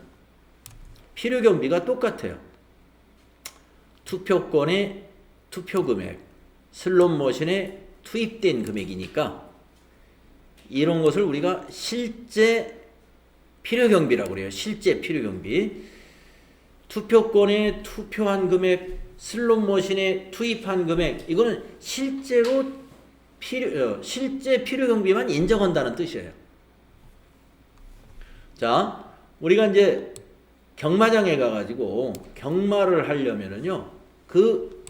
필요경비가 똑같아요. 투표권의 투표금액, 슬롯머신에 투입된 금액이니까 이런 것을 우리가 실제 필요경비라고 그래요. 실제 필요경비. 투표권에 투표한 금액, 슬롯머신에 투입한 금액, 이거는 실제 필요경비만 인정한다는 뜻이에요. 자, 우리가 이제 경마장에 가가지고 경마를 하려면은요, 그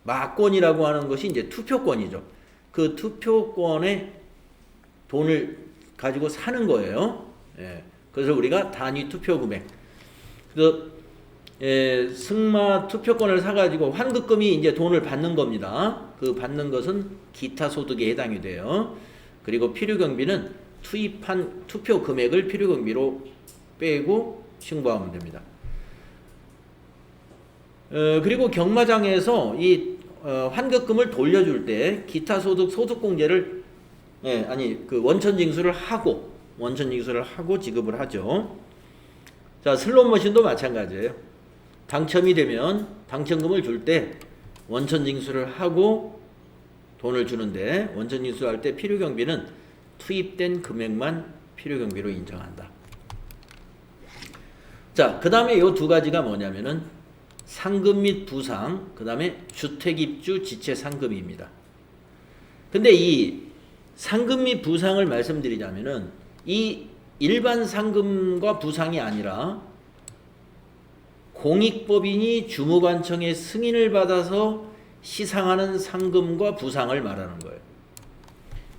마권이라고 하는 것이 이제 투표권이죠. 그 투표권에 돈을 가지고 사는 거예요. 그래서 우리가 단위 투표 금액. 그래서 승마 투표권을 사가지고 환급금이 이제 돈을 받는 겁니다. 그 받는 것은 기타 소득에 해당이 돼요. 그리고 필요경비는 투입한 투표 금액을 필요경비로 빼고 신고하면 됩니다. 그리고 경마장에서 이 환급금을 돌려줄 때 기타 소득 소득공제를 그 원천징수를 하고 지급을 하죠. 자, 슬롯머신도 마찬가지예요. 당첨이 되면 당첨금을 줄 때 원천징수를 하고 돈을 주는데 원천징수할 때 필요경비는 투입된 금액만 필요경비로 인정한다. 자, 그 다음에 이 두 가지가 뭐냐면은 상금 및 부상, 그 다음에 주택입주 지체 상금입니다. 근데 이 상금 및 부상을 말씀드리자면은 이 일반 상금과 부상이 아니라 공익법인이 주무관청의 승인을 받아서 시상하는 상금과 부상을 말하는 거예요.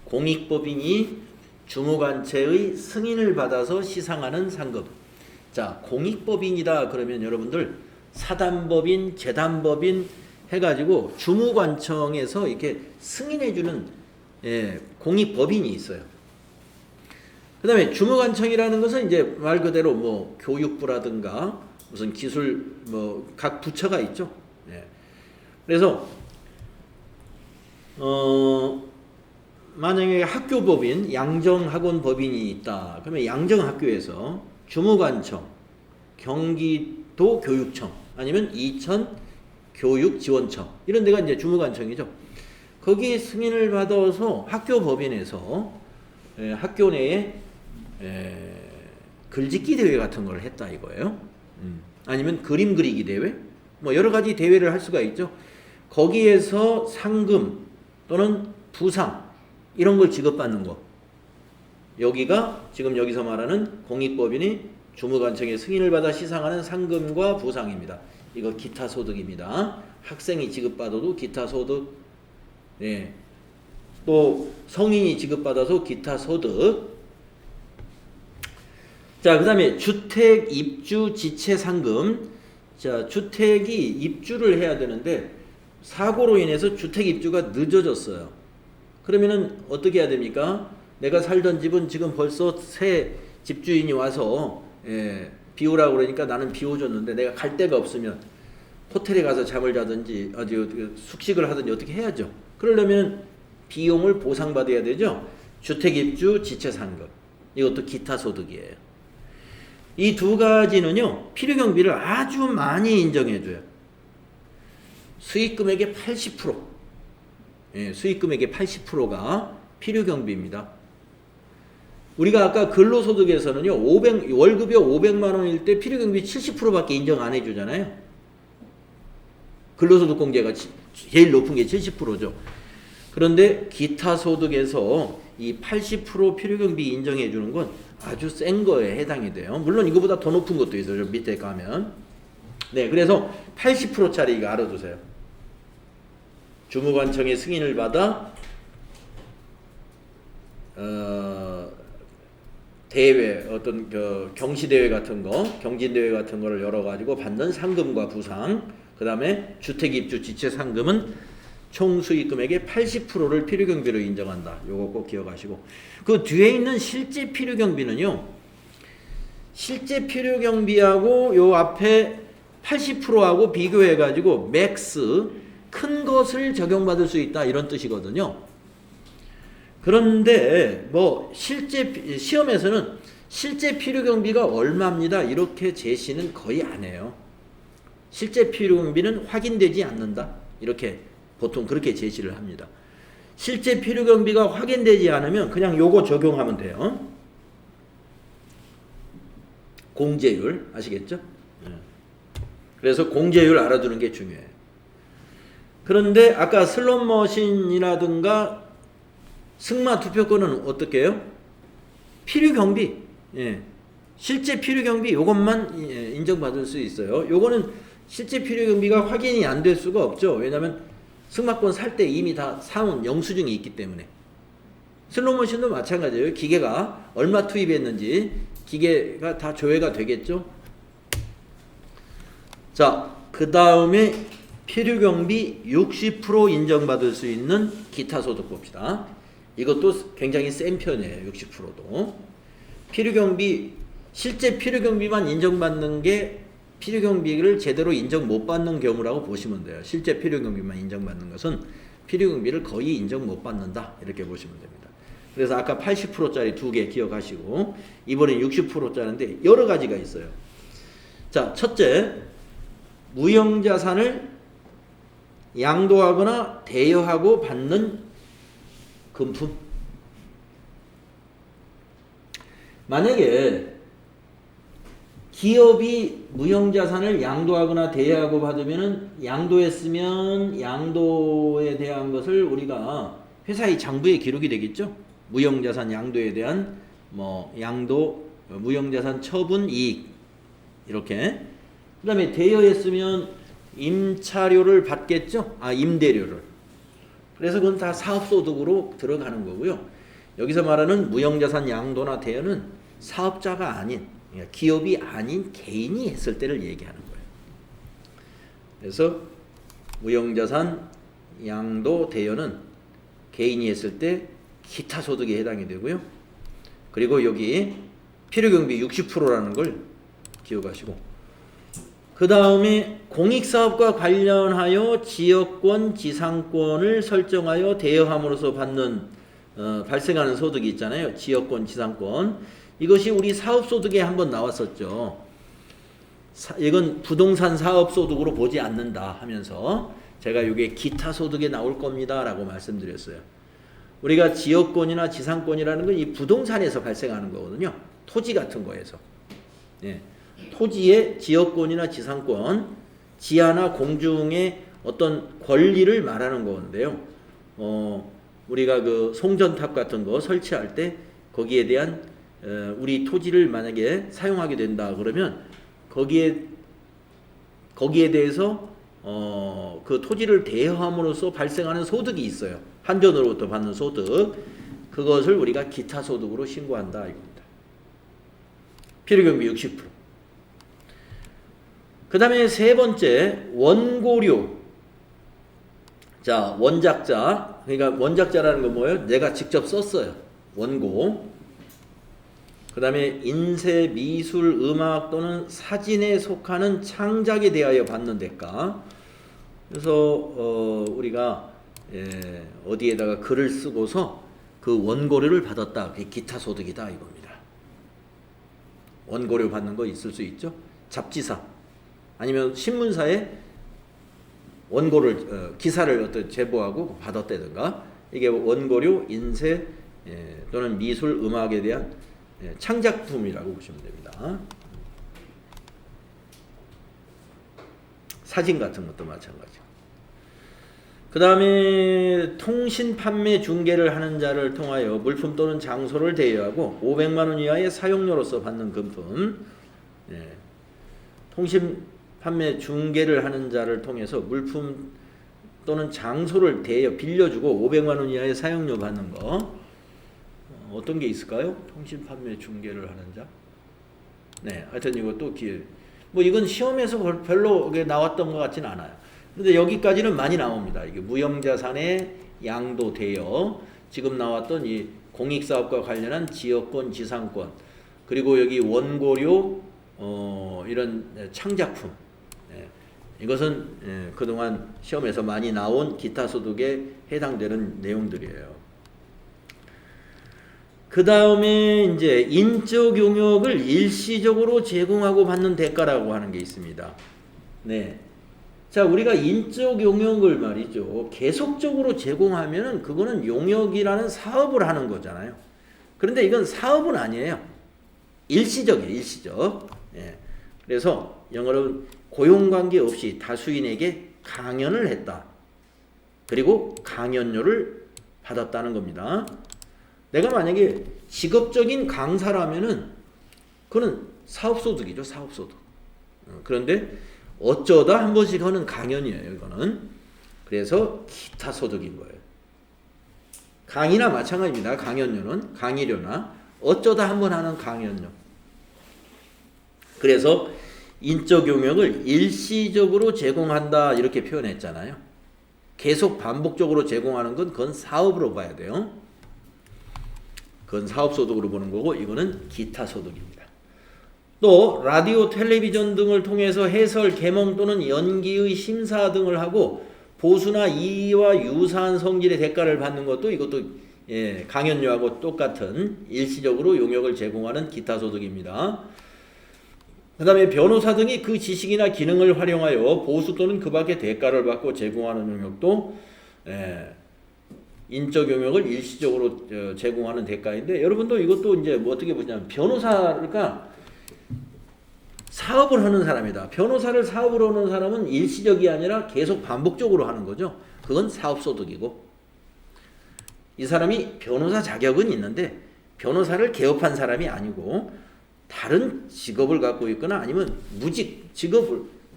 공익법인이 주무관체의 승인을 받아서 시상하는 상금. 자, 공익법인이다 그러면 여러분들 사단법인, 재단법인 해가지고 주무관청에서 이렇게 승인해주는 공익법인이 있어요. 그 다음에 주무관청이라는 것은 이제 말 그대로 뭐 교육부라든가 무슨 기술 뭐 각 부처가 있죠. 예. 그래서 만약에 학교법인 양정학원법인이 있다. 그러면 양정학교에서 주무관청, 경기도 교육청 아니면 이천 교육지원청 이런 데가 이제 주무관청이죠. 거기 승인을 받아서 학교법인에서 학교 내에 글짓기 대회 같은 걸 했다 이거예요. 아니면 그림 그리기 대회 뭐 여러 가지 대회를 할 수가 있죠. 거기에서 상금 또는 부상 이런 걸 지급받는 거. 여기가 지금 여기서 말하는 공익법인이 주무관청의 승인을 받아 시상하는 상금과 부상입니다. 이거 기타 소득입니다. 학생이 지급받아도 기타 소득. 네. 또 성인이 지급받아서 기타 소득. 자, 그 다음에 주택 입주 지체 상금. 자, 주택이 입주를 해야 되는데 사고로 인해서 주택 입주가 늦어졌어요. 그러면은 어떻게 해야 됩니까? 내가 살던 집은 지금 벌써 새 집주인이 와서 비우라고 그러니까 나는 비워줬는데 내가 갈 데가 없으면 호텔에 가서 잠을 자든지 어디 숙식을 하든지 어떻게 해야죠. 그러려면 비용을 보상받아야 되죠. 주택 입주 지체 상금. 이것도 기타 소득이에요. 이 두 가지는요. 필요 경비를 아주 많이 인정해 줘요. 수익금액의 80%. 예, 수익금액의 80%가 필요 경비입니다. 우리가 아까 근로소득에서는요. 월급이 500만 원일 때 필요 경비 70%밖에 인정 안 해 주잖아요. 근로소득 공제가 제일 높은 게 70%죠. 그런데 기타 소득에서 이 80% 필요 경비 인정해 주는 건 아주 센 거에 해당이 돼요. 물론 이거보다 더 높은 것도 있어요. 저 밑에 가면. 네, 그래서 80%짜리 이거 알아두세요. 주무관청의 승인을 받아 대회 어떤 경시대회 같은 거, 경진대회 같은 거를 열어가지고 받는 상금과 부상, 그 다음에 주택입주 지체 상금은 총 수익금액의 80%를 필요경비로 인정한다. 요거 꼭 기억하시고 그 뒤에 있는 실제 필요경비는요. 실제 필요경비하고 요 앞에 80%하고 비교해가지고 맥스 큰 것을 적용받을 수 있다 이런 뜻이거든요. 그런데 뭐 실제 시험에서는 실제 필요경비가 얼마입니다 이렇게 제시는 거의 안 해요. 실제 필요경비는 확인되지 않는다 이렇게 보통 그렇게 제시를 합니다. 실제 필요경비가 확인되지 않으면 그냥 요거 적용하면 돼요. 공제율 아시겠죠? 그래서 공제율 알아두는 게 중요해요. 그런데 아까 슬롯머신이라든가 승마 투표권은 어떻게 해요? 필요경비. 예. 실제 필요경비 요것만 인정받을 수 있어요. 요거는 실제 필요경비가 확인이 안 될 수가 없죠. 왜냐하면 승마권 살 때 이미 다 사온 영수증이 있기 때문에. 슬롯머신도 마찬가지예요. 기계가 얼마 투입했는지 기계가 다 조회가 되겠죠. 자, 그 다음에 필요경비 60% 인정받을 수 있는 기타 소득 봅시다. 이것도 굉장히 센 편이에요. 60%도. 필요경비, 실제 필요경비만 인정받는 게 필요경비를 제대로 인정 못 받는 경우라고 보시면 돼요. 실제 필요경비만 인정받는 것은 필요경비를 거의 인정 못 받는다. 이렇게 보시면 됩니다. 그래서 아까 80%짜리 두 개 기억하시고 이번엔 60%짜리인데 여러 가지가 있어요. 자, 첫째, 무형자산을 양도하거나 대여하고 받는 금품. 만약에 기업이 무형자산을 양도하거나 대여하고 받으면은 양도했으면 양도에 대한 것을 우리가 회사의 장부에 기록이 되겠죠. 무형자산 양도에 대한 뭐 양도 무형자산 처분 이익 이렇게. 그다음에 대여했으면 임차료를 받겠죠. 임대료를. 그래서 그건 다 사업소득으로 들어가는 거고요. 여기서 말하는 무형자산 양도나 대여는 사업자가 아닌 기업이 아닌 개인이 했을 때를 얘기하는 거예요. 그래서 무형자산 양도 대여는 개인이 했을 때 기타 소득에 해당이 되고요. 그리고 여기 필요경비 60%라는 걸 기억하시고, 그 다음에 공익사업과 관련하여 지역권, 지상권을 설정하여 대여함으로써 받는 발생하는 소득이 있잖아요. 지역권, 지상권. 이것이 우리 사업소득에 한번 나왔었죠. 이건 부동산 사업소득으로 보지 않는다 하면서 제가 이게 기타 소득에 나올 겁니다 라고 말씀드렸어요. 우리가 지역권이나 지상권이라는 건 이 부동산에서 발생하는 거거든요. 토지 같은 거에서. 예. 토지의 지역권이나 지상권, 지하나 공중의 어떤 권리를 말하는 건데요. 우리가 그 송전탑 같은 거 설치할 때 거기에 대한 우리 토지를 만약에 사용하게 된다 그러면 거기에 대해서 그 토지를 대여함으로써 발생하는 소득이 있어요. 한전으로부터 받는 소득. 그것을 우리가 기타 소득으로 신고한다 이겁니다. 필요경비 60%. 그 다음에 세 번째, 원고료. 자, 원작자. 그러니까 원작자라는 건 뭐예요? 내가 직접 썼어요. 원고. 그 다음에 인쇄, 미술, 음악 또는 사진에 속하는 창작에 대하여 받는 대가. 그래서 우리가 어디에다가 글을 쓰고서 그 원고료를 받았다. 그게 기타 소득이다 이겁니다. 원고료 받는 거 있을 수 있죠. 잡지사 아니면 신문사에 원고를 기사를 어떤 제보하고 받았다든가, 이게 원고료, 인쇄 또는 미술, 음악에 대한 창작품이라고 보시면 됩니다. 사진 같은 것도 마찬가지고. 그 다음에 통신 판매 중개를 하는 자를 통하여 물품 또는 장소를 대여하고 500만 원 이하의 사용료로서 받는 금품. 통신 판매 중개를 하는 자를 통해서 물품 또는 장소를 대여 빌려주고 500만 원 이하의 사용료 받는 거. 어떤 게 있을까요? 통신 판매 중개를 하는 자. 네, 하여튼 이것도 뭐 이건 시험에서 별로 나왔던 것 같지는 않아요. 근데 여기까지는 많이 나옵니다. 이게 무형자산의 양도 대여, 지금 나왔던 이 공익사업과 관련한 지역권, 지상권, 그리고 여기 원고료, 이런 창작품. 이것은 그동안 시험에서 많이 나온 기타 소득에 해당되는 내용들이에요. 그 다음에 이제 인적 용역을 일시적으로 제공하고 받는 대가라고 하는 게 있습니다. 네. 자, 우리가 인적 용역을 말이죠. 계속적으로 제공하면은 그거는 용역이라는 사업을 하는 거잖아요. 그런데 이건 사업은 아니에요. 일시적이에요, 일시적. 예. 그래서 영어로 고용관계 없이 다수인에게 강연을 했다. 그리고 강연료를 받았다는 겁니다. 내가 만약에 직업적인 강사라면은 그건 사업소득이죠, 사업소득. 그런데 어쩌다 한 번씩 하는 강연이에요, 이거는. 그래서 기타 소득인 거예요. 강의나 마찬가지입니다. 강연료는 강의료나 어쩌다 한 번 하는 강연료. 그래서 인적 용역을 일시적으로 제공한다 이렇게 표현했잖아요. 계속 반복적으로 제공하는 건 그건 사업으로 봐야 돼요. 그건 사업소득으로 보는 거고, 이거는 기타 소득입니다. 또 라디오, 텔레비전 등을 통해서 해설, 개몽 또는 연기의 심사 등을 하고 보수나 이와 유사한 성질의 대가를 받는 것도 이것도 강연료하고 똑같은 일시적으로 용역을 제공하는 기타 소득입니다. 그 다음에 변호사 등이 그 지식이나 기능을 활용하여 보수 또는 그 밖의 대가를 받고 제공하는 용역도 인적 용역을 일시적으로 제공하는 대가인데, 여러분도 이것도 이제 뭐 어떻게 보냐면 변호사가 사업을 하는 사람이다. 변호사를 사업으로 하는 사람은 일시적이 아니라 계속 반복적으로 하는 거죠. 그건 사업소득이고, 이 사람이 변호사 자격은 있는데 변호사를 개업한 사람이 아니고 다른 직업을 갖고 있거나 아니면 무직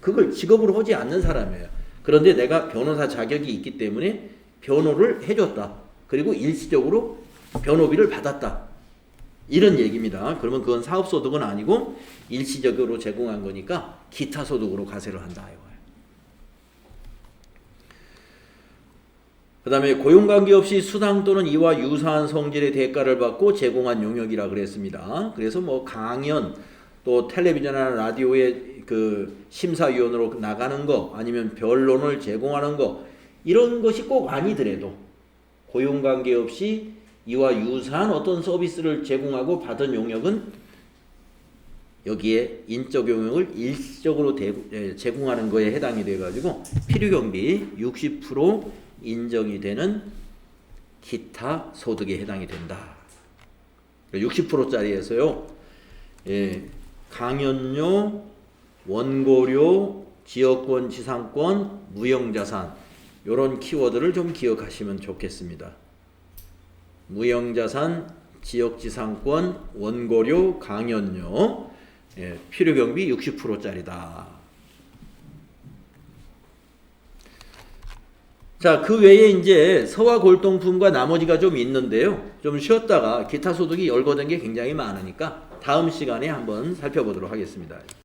그걸 직업으로 하지 않는 사람이에요. 그런데 내가 변호사 자격이 있기 때문에 변호를 해줬다. 그리고 일시적으로 변호비를 받았다. 이런 얘기입니다. 그러면 그건 사업소득은 아니고 일시적으로 제공한 거니까 기타 소득으로 과세를 한다. 그 다음에 고용관계 없이 수당 또는 이와 유사한 성질의 대가를 받고 제공한 용역이라 그랬습니다. 그래서 뭐 강연 또 텔레비전이나 라디오의 그 심사위원으로 나가는 거 아니면 변론을 제공하는 거 이런 것이 꼭 아니더라도 고용관계 없이 이와 유사한 어떤 서비스를 제공하고 받은 용역은 여기에 인적 용역을 일시적으로 제공하는 거에 해당이 돼가지고 필요경비 60% 인정이 되는 기타 소득에 해당이 된다. 60%짜리에서요. 예, 강연료, 원고료, 지역권, 지상권, 무형자산 이런 키워드를 좀 기억하시면 좋겠습니다. 무형자산, 지역지상권, 원고료, 강연료, 예, 필요경비 60%짜리다. 자, 그 외에 이제 서화 골동품과 나머지가 좀 있는데요. 좀 쉬었다가 기타 소득이 열거된 게 굉장히 많으니까 다음 시간에 한번 살펴보도록 하겠습니다.